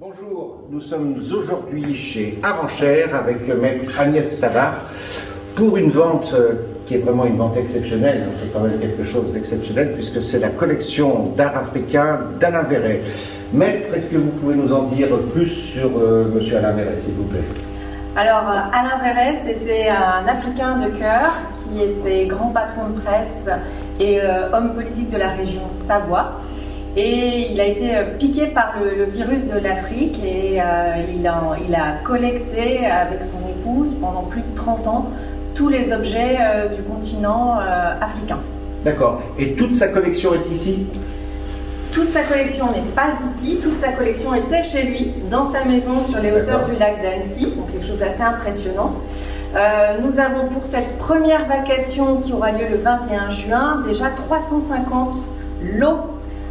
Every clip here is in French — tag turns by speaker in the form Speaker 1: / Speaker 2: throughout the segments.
Speaker 1: Bonjour, nous sommes aujourd'hui chez Arenchères avec maître Agnès Savard pour une vente qui est vraiment une vente exceptionnelle. C'est quand même quelque chose d'exceptionnel puisque c'est la collection d'art africain d'Alain Verret. Maître, est-ce que vous pouvez nous en dire plus sur monsieur Alain Verret, s'il vous plaît?
Speaker 2: Alors, Alain Verret, c'était un Africain de cœur qui était grand patron de presse et homme politique de la région Savoie. Et il a été piqué par le virus de l'Afrique et il a collecté avec son épouse pendant plus de 30 ans tous les objets du continent africain.
Speaker 1: D'accord. Et toute sa collection est ici?
Speaker 2: Toute sa collection n'est pas ici, toute sa collection était chez lui, dans sa maison sur les hauteurs du lac d'Annecy, donc quelque chose d'assez impressionnant. Nous avons pour cette première vacation qui aura lieu le 21 juin déjà 350 lots.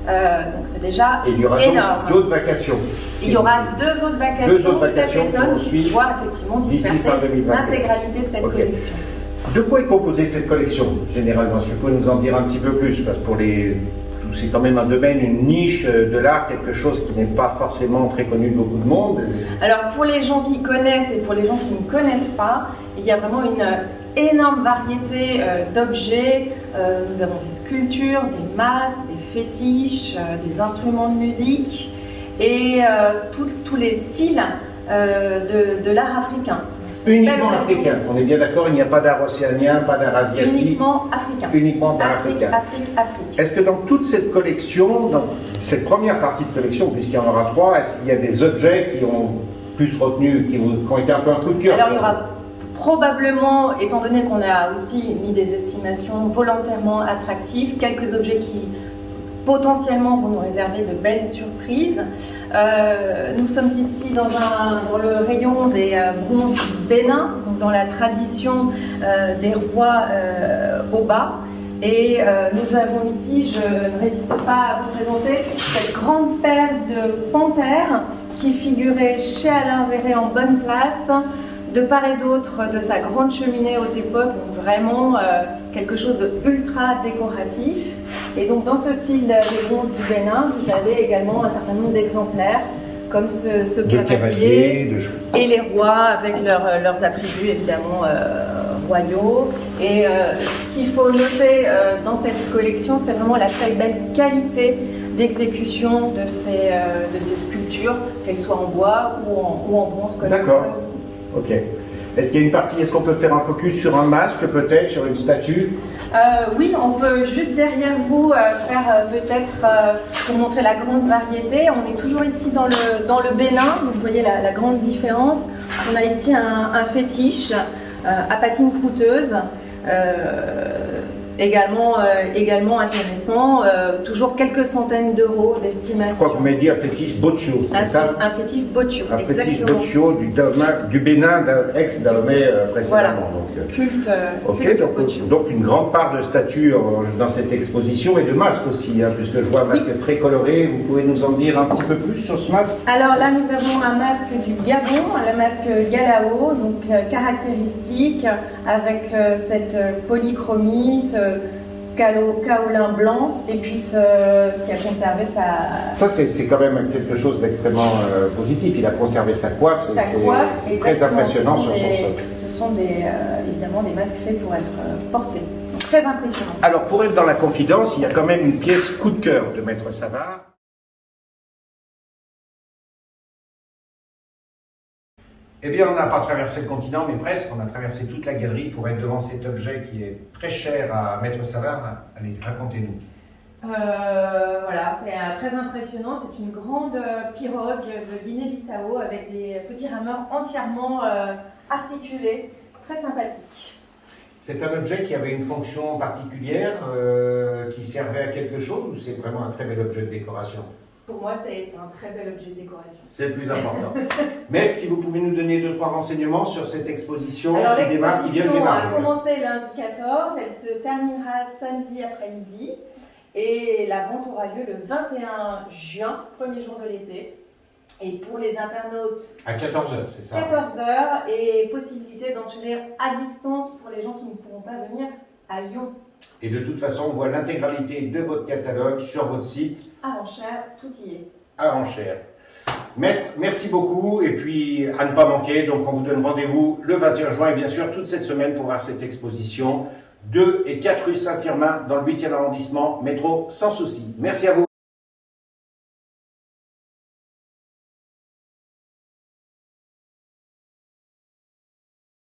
Speaker 2: Donc c'est déjà énorme.
Speaker 1: Et il y aura d'autres vacations.
Speaker 2: Il y aura deux autres vacations cet automne pour pouvoir effectivement disperser l'intégralité de cette collection.
Speaker 1: De quoi est composée cette collection généralement? Est-ce que vous pouvez nous en dire un petit peu plus? Parce que c'est quand même un domaine, une niche de l'art, quelque chose qui n'est pas forcément très connu de beaucoup de monde.
Speaker 2: Alors pour les gens qui connaissent et pour les gens qui ne connaissent pas, il y a vraiment une énorme variété d'objets. Nous avons des sculptures, des masques, des fétiches, des instruments de musique et tous les styles de l'art africain.
Speaker 1: Uniquement africain, on est bien d'accord, il n'y a pas d'art océanien, pas d'art asiatique.
Speaker 2: Uniquement africain.
Speaker 1: Uniquement d'art africain.
Speaker 2: Afrique.
Speaker 1: Est-ce que dans toute cette collection, dans cette première partie de collection, puisqu'il y en aura trois, est-ce qu'il y a des objets qui ont plus retenu, qui ont été un peu un coup de cœur?
Speaker 2: Alors il y aura probablement, étant donné qu'on a aussi mis des estimations volontairement attractives, quelques objets qui potentiellement vont nous réserver de belles surprises. Nous sommes ici dans le rayon des bronzes du Bénin, donc dans la tradition des rois Oba. Et nous avons ici, je ne résiste pas à vous présenter, cette grande paire de panthères qui figurait chez Alain Verret en bonne place, de part et d'autre de sa grande cheminée haute époque, donc vraiment quelque chose de ultra décoratif. Et donc dans ce style des bronzes du Bénin, vous avez également un certain nombre d'exemplaires, comme ce cavalier et les rois avec leurs attributs évidemment royaux. Et ce qu'il faut noter dans cette collection, c'est vraiment la très belle qualité d'exécution de ces sculptures, qu'elles soient en bois ou en bronze comme ici.
Speaker 1: Ok. Est-ce qu'il y a une partie, est-ce qu'on peut faire un focus sur un masque peut-être, sur une statue?
Speaker 2: Oui, on peut juste derrière vous faire peut-être pour montrer la grande variété. On est toujours ici dans le Bénin, donc vous voyez la grande différence. On a ici un fétiche à patine croûteuse. Également intéressant, toujours quelques centaines d'euros d'estimation.
Speaker 1: Je crois que vous m'avez dit un fétiche Boccio, c'est ça?
Speaker 2: Un fétiche Boccio,
Speaker 1: un fétiche Boccio du Bénin, ex-Dahomey précédemment.
Speaker 2: Voilà,
Speaker 1: donc,
Speaker 2: culte
Speaker 1: donc une grande part de statues dans cette exposition et de masques aussi, puisque je vois un masque très coloré. Vous pouvez nous en dire un petit peu plus sur ce masque?
Speaker 2: Alors là, nous avons un masque du Gabon, le masque Galao, donc caractéristique avec cette polychromie, kaolin blanc, et puis qui a conservé sa...
Speaker 1: Ça, c'est quand même quelque chose d'extrêmement positif. Il a conservé sa coiffe. C'est très impressionnant sur son socle.
Speaker 2: Ce sont évidemment des masques faits pour être portés. Donc, très impressionnant.
Speaker 1: Alors, pour être dans la confidence, il y a quand même une pièce coup de cœur de Maître Savard. Eh bien, on n'a pas traversé le continent, mais presque. On a traversé toute la galerie pour être devant cet objet qui est très cher à Maître Savard. Allez, racontez-nous.
Speaker 2: Voilà, c'est très impressionnant. C'est une grande pirogue de Guinée-Bissau avec des petits rameurs entièrement articulés, très sympathique.
Speaker 1: C'est un objet qui avait une fonction particulière, qui servait à quelque chose, ou c'est vraiment un très bel objet de décoration?
Speaker 2: Pour moi, c'est un très bel objet de décoration.
Speaker 1: C'est le plus important. Mais si vous pouvez nous donner 2-3 renseignements sur cette exposition
Speaker 2: Alors,
Speaker 1: qui vient de démarrer.
Speaker 2: a commencé lundi 14, elle se terminera samedi après-midi et la vente aura lieu le 21 juin, premier jour de l'été. Et pour les internautes,
Speaker 1: à 14h, c'est ça?
Speaker 2: 14h et possibilité d'enchaîner à distance pour les gens qui ne pourront pas venir à Lyon.
Speaker 1: Et de toute façon, on voit l'intégralité de votre catalogue sur votre site.
Speaker 2: Arenchères, tout y est.
Speaker 1: Arenchères. Maître, merci beaucoup et puis à ne pas manquer, donc on vous donne rendez-vous le 21 juin et bien sûr toute cette semaine pour voir cette exposition 2 et 4 rue Saint-Firmin dans le 8e arrondissement, métro sans souci. Merci à vous.